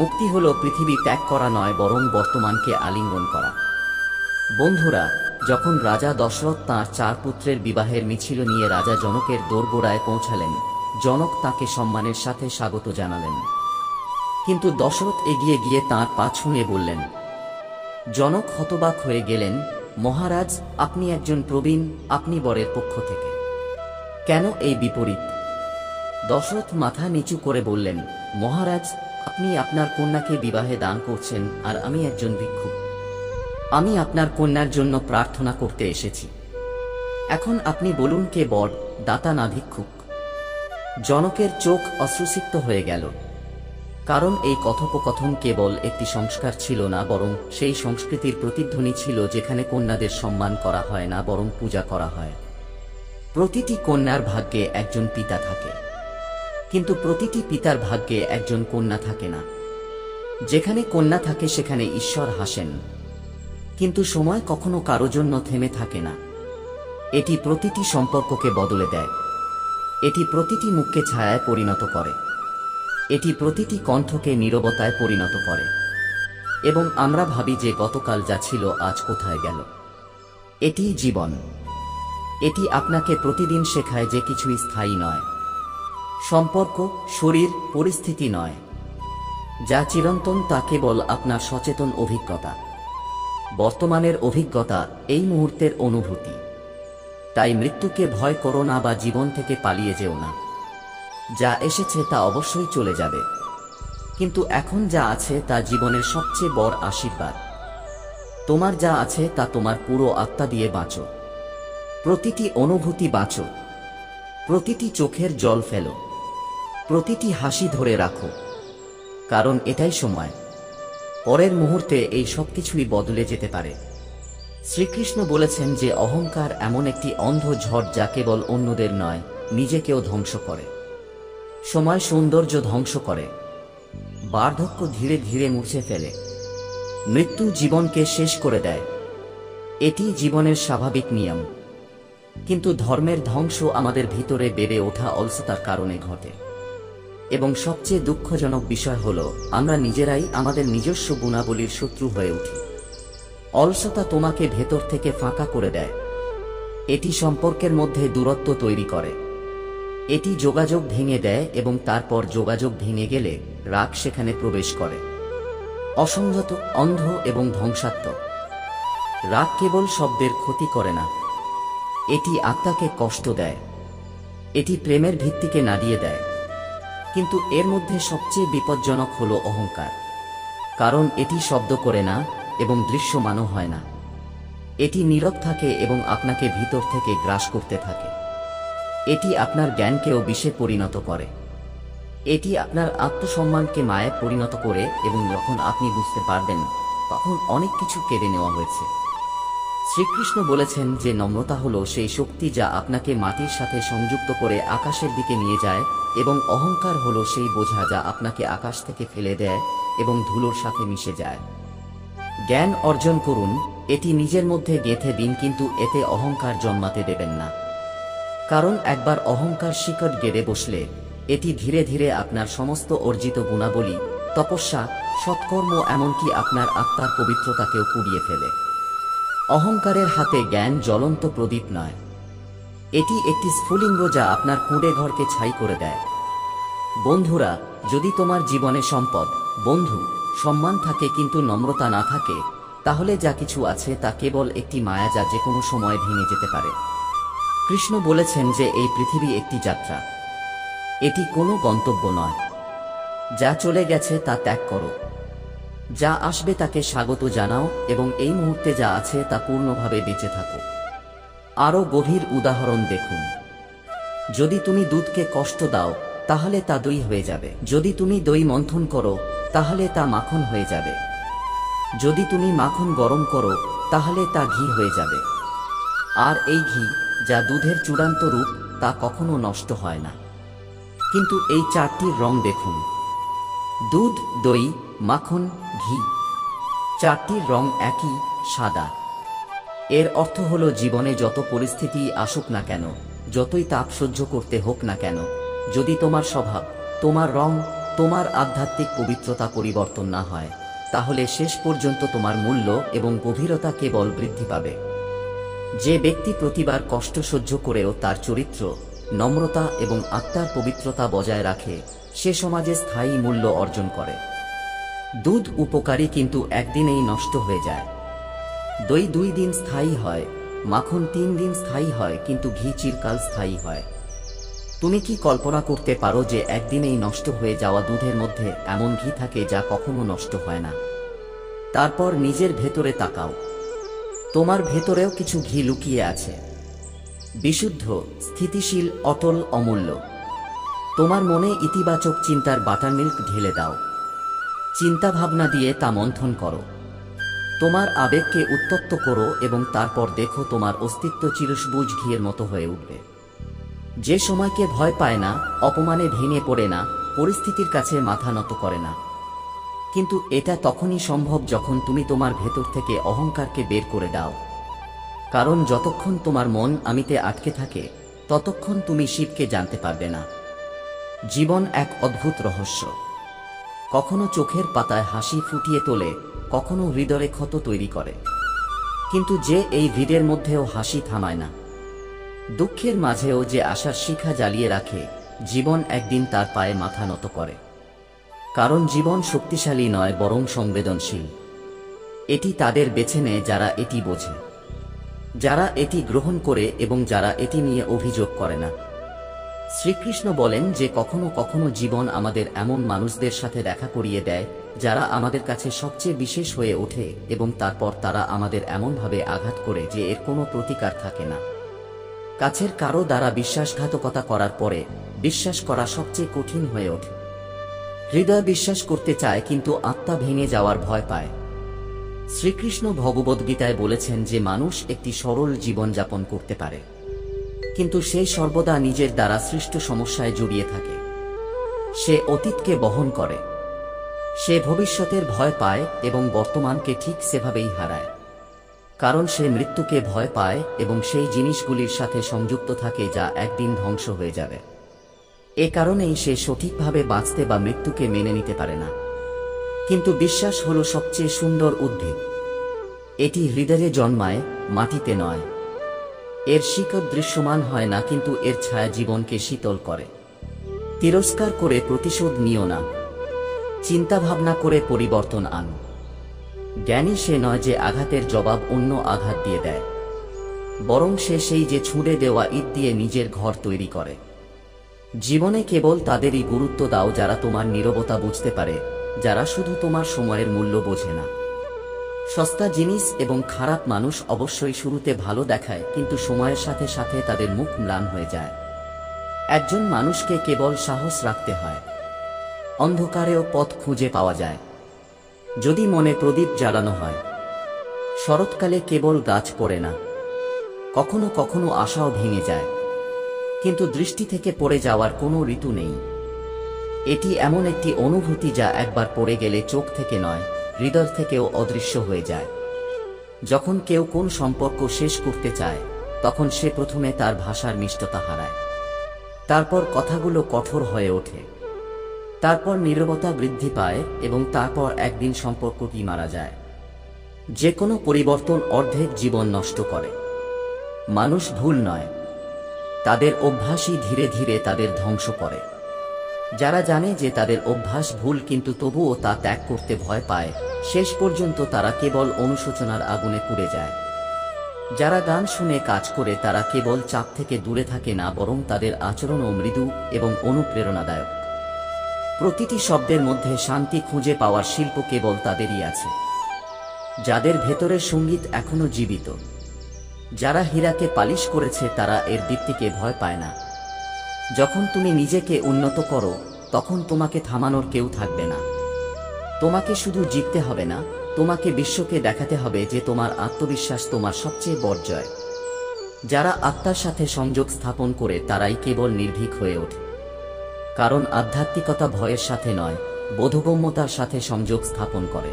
মুক্তি হলো পৃথিবী ত্যাগ করা নয়, বরং বর্তমানকে আলিঙ্গন করা। বন্ধুরা, যখন রাজা দশরথ তাঁর 4 পুত্রের বিবাহের মিছিল নিয়ে রাজা জনকের দোরগোড়ায় পৌঁছালেন, জনক তাঁকে সম্মানের সাথে স্বাগত জানালেন, কিন্তু দশরথ এগিয়ে গিয়ে তাঁর পা ছুঁয়ে বললেন। জনক হতবাক হয়ে গেলেন মহারাজ, আপনি একজন প্রবীণ, আপনি বরের পক্ষ থেকে। কেন এই বিপরীত? দশরথ মাথা নিচু করে বললেন, মহারাজ, আপনি আপনার কন্যাকে বিবাহে দান করছেন, আর আমি একজন ভিক্ষুক। আমি আপনার কন্যার জন্য প্রার্থনা করতে এসেছি। এখন আপনি বলুন, কে বর, দাতা না ভিক্ষুক? জনকের চোখ অশ্রুসিক্ত হয়ে গেল, কারণ এই কথোপকথন কেবল একটি সংস্কার ছিল না, বরং সেই সংস্কৃতির প্রতিধ্বনি ছিল যেখানে কন্যাদের সম্মান করা হয় না, বরং পূজা করা হয়। প্রতিটি কন্যার ভাগ্যে একজন পিতা থাকে, কিন্তু প্রতিটি পিতার ভাগ্যে একজন কন্যা থাকে না। যেখানে কন্যা থাকে সেখানে ঈশ্বর হাসেন, কিন্তু সময় কখনো কারো জন্য থেমে থাকে না। এটি প্রতিটি সম্পর্ককে বদলে দেয়, এটি প্রতিটি মুখকে ছায়ায় পরিণত করে, এটি প্রতিটি কণ্ঠকে নীরবতায় পরিণত করে। এবং আমরা ভাবি যে গতকাল যা ছিল আজ কোথায় গেল। এটিই জীবন। এটি আপনাকে প্রতিদিন শেখায় যে কিছুই স্থায়ী নয়। সম্পর্ক, শরীর, পরিস্থিতি নয়। যা চিরন্তন তা কেবল আপনার সচেতন অভিজ্ঞতা। বর্তমানের অভিজ্ঞতা এই মুহূর্তের অনুভূতি। তাই মৃত্যুকে ভয় করো না বা জীবন থেকে পালিয়ে যেও না। যা এসেছে তা অবশ্যই চলে যাবে, কিন্তু এখন যা আছে তা জীবনের সবচেয়ে বড় আশীর্বাদ। তোমার যা আছে তা তোমার পুরো আত্মা দিয়ে বাঁচো। প্রতিটি অনুভূতি বাঁচো, প্রতিটি চোখের জল ফেলো, প্রতিটি হাসি ধরে রাখো, কারণ এটাই সময়। পরের মুহূর্তে এই সবকিছুই বদলে যেতে পারে। শ্রীকৃষ্ণ বলেছেন যে অহংকার এমন একটি অন্ধ ঝড় যা কেবল অন্যদের নয়, নিজেকেও ধ্বংস করে। সময় সৌন্দর্য ধ্বংস করে, বার্ধক্য ধীরে ধীরে মুছে ফেলে, মৃত্যু জীবনকে শেষ করে দেয়। এটি জীবনের স্বাভাবিক নিয়ম। কিন্তু ধর্মের ধ্বংস আমাদের ভিতরে বেড়ে ওঠা অলসতার কারণে ঘটে। এবং সবচেয়ে দুঃখজনক বিষয় হল, আমরা নিজেরাই আমাদের নিজস্ব গুণাবলীর শত্রু হয়ে উঠি। অলসতা তোমাকে ভেতর থেকে ফাঁকা করে দেয়। এটি সম্পর্কের মধ্যে দূরত্ব তৈরি করে। এটি যোগাযোগ ভেঙে দেয় এবং তারপর যোগাযোগ ভেঙে গেলে রাগ সেখানে প্রবেশ করে। অসংযত, অন্ধ এবং ধ্বংসাত্মক। রাগ কেবল শব্দের ক্ষতি করে না, এটি আত্মাকে কষ্ট দেয়। এটি প্রেমের ভিত্তিকে নাড়িয়ে দেয়। কিন্তু এর মধ্যে সবচেয়ে বিপজ্জনক হল অহংকার, কারণ এটি শব্দ করে না এবং দৃশ্যমানও হয় না। এটি নীরব থাকে এবং আপনাকে ভিতর থেকে গ্রাস করতে থাকে। এটি আপনার জ্ঞানকেও বিষে পরিণত করে। এটি আপনার আত্মসম্মানকে মায়ে পরিণত করে, এবং যখন আপনি বুঝতে পারবেন তখন অনেক কিছু কেড়ে নেওয়া হয়েছে। শ্রীকৃষ্ণ বলেছেন যে নম্রতা হল সেই শক্তি যা আপনাকে মাটির সাথে সংযুক্ত করে আকাশের দিকে নিয়ে যায়, এবং অহংকার হল সেই বোঝা যা আপনাকে আকাশ থেকে ফেলে দেয় এবং ধুলোর সাথে মিশে যায়। জ্ঞান অর্জন করুন, এটি নিজের মধ্যে গেঁথে দিন, কিন্তু এতে অহংকার জন্মাতে দেবেন না। কারণ একবার অহংকার শিকড় গেড়ে বসলে এটি ধীরে ধীরে আপনার সমস্ত অর্জিত গুণাবলী, তপস্যা, সৎকর্ম, এমনকি আপনার আত্মার পবিত্রতাকেও পুড়িয়ে ফেলে। অহংকারের হাতে জ্ঞান জ্বলন্ত প্রদীপ নয়, এটি একটি স্ফুলিঙ্গ যা আপনার কুঁড়ে ঘরকে ছাই করে দেয়। বন্ধুরা, যদি তোমার জীবনে সম্পদ, বন্ধু, সম্মান থাকে কিন্তু নম্রতা না থাকে, তাহলে যা কিছু আছে তা কেবল একটি মায়া যা যে কোনো সময় ভেঙে যেতে পারে। কৃষ্ণ বলেছেন যে এই পৃথিবী একটি যাত্রা, এটি কোনো গন্তব্য নয়। যা চলে গেছে তা ত্যাগ করো, যা আসবে তাকে স্বাগত জানাও, এবং এই মুহূর্তে যা আছে তা পূর্ণভাবে বেঁচে থাকো। আরও গভীর উদাহরণ দেখুন। যদি তুমি দুধকে কষ্ট দাও তাহলে তা দই হয়ে যাবে। যদি তুমি দই মন্থন করো তাহলে তা মাখন হয়ে যাবে। যদি তুমি মাখন গরম করো তাহলে তা ঘি হয়ে যাবে। আর এই ঘি, যা দুধের চূড়ান্ত রূপ, তা কখনো নষ্ট হয় না। কিন্তু এই চারটির রং দেখুন: দুধ, দই, মাখন, ঘি। চারটির রং একই, সাদা। এর অর্থ হলো জীবনে যত পরিস্থিতি আসুক না কেন, যতই তাপ সহ্য করতে হোক না কেন, যদি তোমার স্বভাব, তোমার রং, তোমার আধ্যাত্মিক পবিত্রতা পরিবর্তন না হয়, তাহলে শেষ পর্যন্ত তোমার মূল্য এবং গভীরতা কেবল বৃদ্ধি পাবে। যে ব্যক্তি প্রতিবার কষ্ট সহ্য করেও তার চরিত্র, নম্রতা এবং আত্মার পবিত্রতা বজায় রাখে, সে সমাজে স্থায়ী মূল্য অর্জন করে। দুধ উপকারী কিন্তু একদিনেই নষ্ট হয়ে যায়। দই 2 দিন স্থায়ী হয়, মাখন 3 দিন স্থায়ী হয়, কিন্তু ঘি চিরকাল স্থায়ী হয়। তুমি কি কল্পনা করতে পারো যে একদিনেই নষ্ট হয়ে যাওয়া দুধের মধ্যে এমন ঘি থাকে যা কখনো নষ্ট হয় না? তারপর নিজের ভেতরে তাকাও, তোমার ভেতরেও কিছু ঘি লুকিয়ে আছে, বিশুদ্ধ, স্থিতিশীল, অটল, অমূল্য। তোমার মনে ইতিবাচক চিন্তার বাটারমিল্ক ঢেলে দাও, চিন্তা ভাবনা দিয়ে তা মন্থন করো, তোমার আবেগকে উত্তপ্ত করো এবং তারপর দেখো তোমার অস্তিত্ব চিরসবুজ ঘিয়ের মতো হয়ে উঠবে। যে সময়কে ভয় পায় না, অপমানে ভেঙে পড়ে না, পরিস্থিতির কাছে মাথা নত করে না। কিন্তু এটা তখনই সম্ভব যখন তুমি তোমার ভেতর থেকে অহংকারকে বের করে দাও। কারণ যতক্ষণ তোমার মন আমিতে আটকে থাকে, ততক্ষণ তুমি শিবকে জানতে পারবে না। জীবন এক অদ্ভুত রহস্য। কখনো চোখের পাতায় হাসি ফুটিয়ে তোলে, কখনো হৃদয়ে ক্ষত তৈরি করে। কিন্তু যে এই ভিড়ের মধ্যেও হাসি থামায় না, দুঃখের মাঝেও যে আশার শিখা জ্বালিয়ে রাখে, জীবন একদিন তার পায়ে মাথা নত করে। কারণ জীবন শক্তিশালী নয়, বরং সংবেদনশীল। এটি তাদের বেছে নেয় যারা এটি বোঝে, যারা এটি গ্রহণ করে এবং যারা এটি নিয়ে অভিযোগ করে না। শ্রীকৃষ্ণ বলেন যে কখনো কখনো জীবন আমাদের এমন মানুষদের সাথে দেখা করিয়ে দেয় যারা আমাদের কাছে সবচেয়ে বিশেষ হয়ে ওঠে, এবং তারপর তারা আমাদের এমনভাবে আঘাত করে যে এর কোনো প্রতিকার থাকে না। কাছের কারো দ্বারা বিশ্বাসঘাতকতা করার পরে বিশ্বাস করা সবচেয়ে কঠিন হয়ে ওঠে। হৃদয় বিশ্বাস করতে চায়, কিন্তু আত্মা ভেঙে যাওয়ার ভয় পায়। শ্রীকৃষ্ণ ভগবদ্গীতায় বলেছেন যে মানুষ একটি সরল জীবনযাপন করতে পারে, কিন্তু সে সর্বদা নিজের দ্বারা সৃষ্ট সমস্যায় জড়িয়ে থাকে। সে অতীতকে বহন করে, সে ভবিষ্যতের ভয় পায় এবং বর্তমানকে ঠিক সেভাবেই হারায়। কারণ সে মৃত্যুকে ভয় পায় এবং সেই জিনিসগুলির সাথে সংযুক্ত থাকে যা একদিন ধ্বংস হয়ে যাবে। এ কারণেই সে সঠিকভাবে বাঁচতে বা মৃত্যুকে মেনে নিতে পারে না। কিন্তু বিশ্বাস হলো সবচেয়ে সুন্দর উদ্ভিদ। এটি হৃদয়ে জন্মায়, মাটিতে নয়। এর শিকড় দৃশ্যমান হয় না, কিন্তু এর ছায়া জীবনকে শীতল করে। তিরস্কার করে প্রতিশোধ নিও না, চিন্তাভাবনা করে পরিবর্তন আন। জ্ঞানী সে নয় যে আঘাতের জবাব অন্য আঘাত দিয়ে দেয়, বরং সে সেই যে ছুঁড়ে দেওয়া ইট দিয়ে নিজের ঘর তৈরি করে। জীবনে কেবল তাদেরই গুরুত্ব দাও যারা তোমার নীরবতা বুঝতে পারে, যারা শুধু তোমার সময়ের মূল্য বোঝে না। সস্তা জিনিস এবং খারাপ মানুষ অবশ্যই শুরুতে ভালো দেখায়, কিন্তু সময়ের সাথে সাথে তাদের মুখ ম্লান হয়ে যায়। একজন মানুষকে কেবল সাহস রাখতে হয়, অন্ধকারেও পথ খুঁজে পাওয়া যায় যদি মনে প্রদীপ জ্বালানো হয়। শরৎকালে কেবল গাছ পড়ে না, কখনো কখনো আশাও ভেঙে যায়, কিন্তু দৃষ্টি থেকে পড়ে যাওয়ার কোনো ঋতু নেই। এটি এমন একটি অনুভূতি যা একবার পড়ে গেলে চোখ থেকে নয়, হৃদয় থেকেও অদৃশ্য হয়ে যায়। যখন কেউ কোন সম্পর্ক শেষ করতে চায়, তখন সে প্রথমে তার ভাষার মিষ্টতা হারায়, তারপর কথাগুলো কঠোর হয়ে ওঠে, তারপর নীরবতা বৃদ্ধি পায় এবং তারপর একদিন সম্পর্কটি মারা যায়। যে কোনো পরিবর্তন অর্ধেক জীবন নষ্ট করে। মানুষ ভুল নয়, তাদের অভ্যাসই ধীরে ধীরে তাদের ধ্বংস করে। যারা জানে যে তাদের অভ্যাস ভুল কিন্তু তবুও তা ত্যাগ করতে ভয় পায়, শেষ পর্যন্ত তারা কেবল অনুশোচনার আগুনে পুড়ে যায়। যারা গান শুনে কাজ করে তারা কেবল চাপ থেকে দূরে থাকে না, বরং তাদের আচরণও মৃদু এবং অনুপ্রেরণাদায়ক। প্রতিটি শব্দের মধ্যে শান্তি খুঁজে পাওয়ার শিল্প কেবল তাদেরই আছে, যাদের ভেতরের সঙ্গীত এখনো জীবিত। যারা হীরাকে পালিশ করেছে তারা এর দীপ্তিকে ভয় পায় না। যখন তুমি নিজেকে উন্নত করো, তখন তোমাকে থামানোর কেউ থাকবে না। তোমাকে শুধু জিততে হবে না, তোমাকে বিশ্বকে দেখাতে হবে যে তোমার আত্মবিশ্বাস তোমার সবচেয়ে বড় জয়। যারা আত্মার সাথে সংযোগ স্থাপন করে তারাই কেবল নির্ভীক হয়ে ওঠে। কারণ আধ্যাত্মিকতা ভয়ের সাথে নয়, বোধগম্যতার সাথে সংযোগ স্থাপন করে।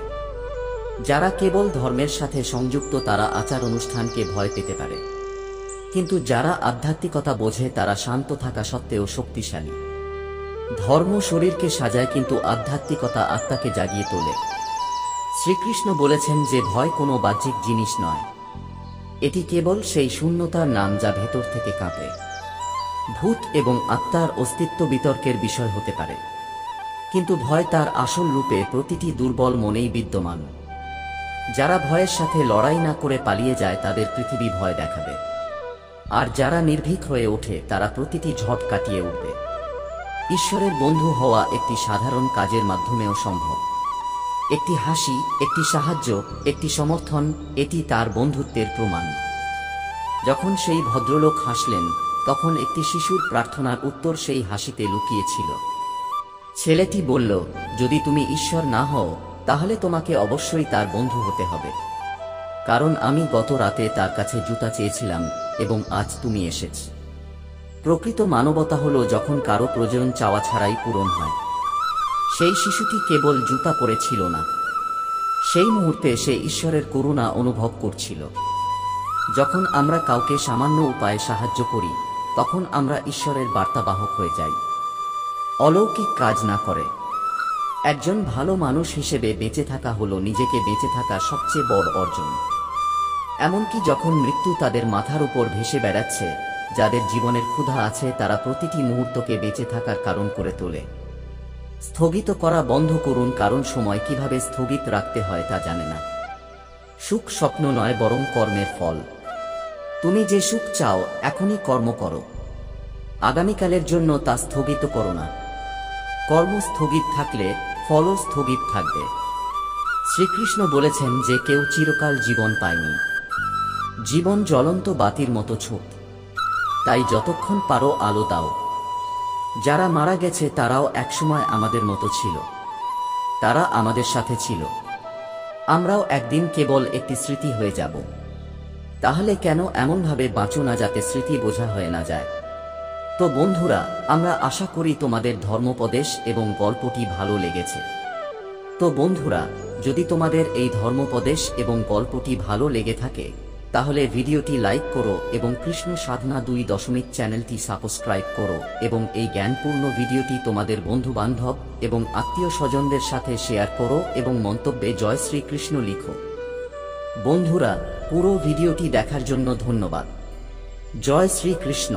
যারা কেবল ধর্মের সাথে সংযুক্ত তারা আচার অনুষ্ঠানকে ভয় পেতে পারে, কিন্তু যারা আধ্যাত্মিকতা বোঝে তারা শান্ত থাকা সত্ত্বেও শক্তিশালী। ধর্ম শরীরকে সাজায়, কিন্তু আধ্যাত্মিকতা আত্মাকে জাগিয়ে তোলে। শ্রীকৃষ্ণ বলেছেন যে ভয় কোনো বাহ্যিক জিনিস নয়, এটি কেবল সেই শূন্যতার নাম যা ভেতর থেকে কাঁপে। ভূত এবং আত্মার অস্তিত্ব বিতর্কের বিষয় হতে পারে, কিন্তু ভয় তার আসল রূপে প্রতিটি দুর্বল মনেই বিদ্যমান। যারা ভয়ের সাথে লড়াই না করে পালিয়ে যায় তাদের পৃথিবী ভয় দেখাবে, আর যারা নির্ভীক হয়ে ওঠে তারা প্রতিটি ঝড় কাটিয়ে উঠবে। ঈশ্বরের বন্ধু হওয়া একটি সাধারণ কাজের মাধ্যমেও সম্ভব। একটি হাসি, একটি সাহায্য, একটি সমর্থন, এটি তার বন্ধুত্বের প্রমাণ। যখন সেই ভদ্রলোক হাসলেন, তখন একটি শিশুর প্রার্থনার উত্তর সেই হাসিতে লুকিয়েছিল। ছেলেটি বলল, যদি তুমি ঈশ্বর না হও তাহলে তোমাকে অবশ্যই তার বন্ধু হতে হবে, কারণ আমি গত রাতে তার কাছে জুতা চেয়েছিলাম এবং আজ তুমি এসেছ। প্রকৃত মানবতা হলো যখন কারো প্রয়োজন চাওয়া ছাড়াই পূরণ হয়। সেই শিশুটি কেবল জুতা পরেছিল না, সেই মুহূর্তে সে ঈশ্বরের করুণা অনুভব করছিল। যখন আমরা কাউকে সামান্য উপায়ে সাহায্য করি, তখন আমরা ঈশ্বরের বার্তাবাহক হয়ে যাই। অলৌকিক কাজ না করে একজন ভালো মানুষ হিসেবে বেঁচে থাকা হলো নিজেকে বেঁচে থাকা সবচেয়ে বড় অর্জন। এমনকি যখন মৃত্যু তাদের মাথার উপর ভেসে বেড়াচ্ছে, যাদের জীবনের ক্ষুধা আছে তারা প্রতিটি মুহূর্তকে বেঁচে থাকার কারণ করে তোলে। স্থগিত করা বন্ধ করুন, কারণ সময় কিভাবে স্থগিত রাখতে হয় তা জানে না। সুখ স্বপ্ন নয়, বরং কর্মের ফল। তুমি যে সুখ চাও এখনই কর্ম করো, আগামীকালের জন্য তা স্থগিত করো না। কর্ম স্থগিত থাকলে ফলও স্থগিত থাকবে। শ্রীকৃষ্ণ বলেছেন যে কেউ চিরকাল জীবন পায়নি। জীবন জ্বলন্ত বাতির মতো ছোট, তাই যতক্ষণ পারো আলো দাও। যারা মারা গেছে তারাও একসময় আমাদের মতো ছিল, তারা আমাদের সাথে ছিল। আমরাও একদিন কেবল একটি স্মৃতি হয়ে যাব। তাহলে কেন এমনভাবে বাঁচো না যাতে স্মৃতি বোঝা হয়ে না যায়। তো বন্ধুরা, আমরা আশা করি তোমাদের ধর্মোপদেশ এবং গল্পটি ভালো লেগেছে। তো বন্ধুরা, যদি তোমাদের এই ধর্মোপদেশ এবং গল্পটি ভালো লেগে থাকে তাহলে ভিডিওটি লাইক করো এবং কৃষ্ণ সাধনা 2 চ্যানেলটি সাবস্ক্রাইব করো এবং এই জ্ঞানপূর্ণ ভিডিওটি তোমাদের বন্ধু বান্ধব এবং আত্মীয় স্বজনদের সাথে শেয়ার করো এবং মন্তব্যে জয় শ্রীকৃষ্ণ লিখো। বন্ধুরা, পুরো ভিডিওটি দেখার জন্য ধন্যবাদ। জয় শ্রীকৃষ্ণ।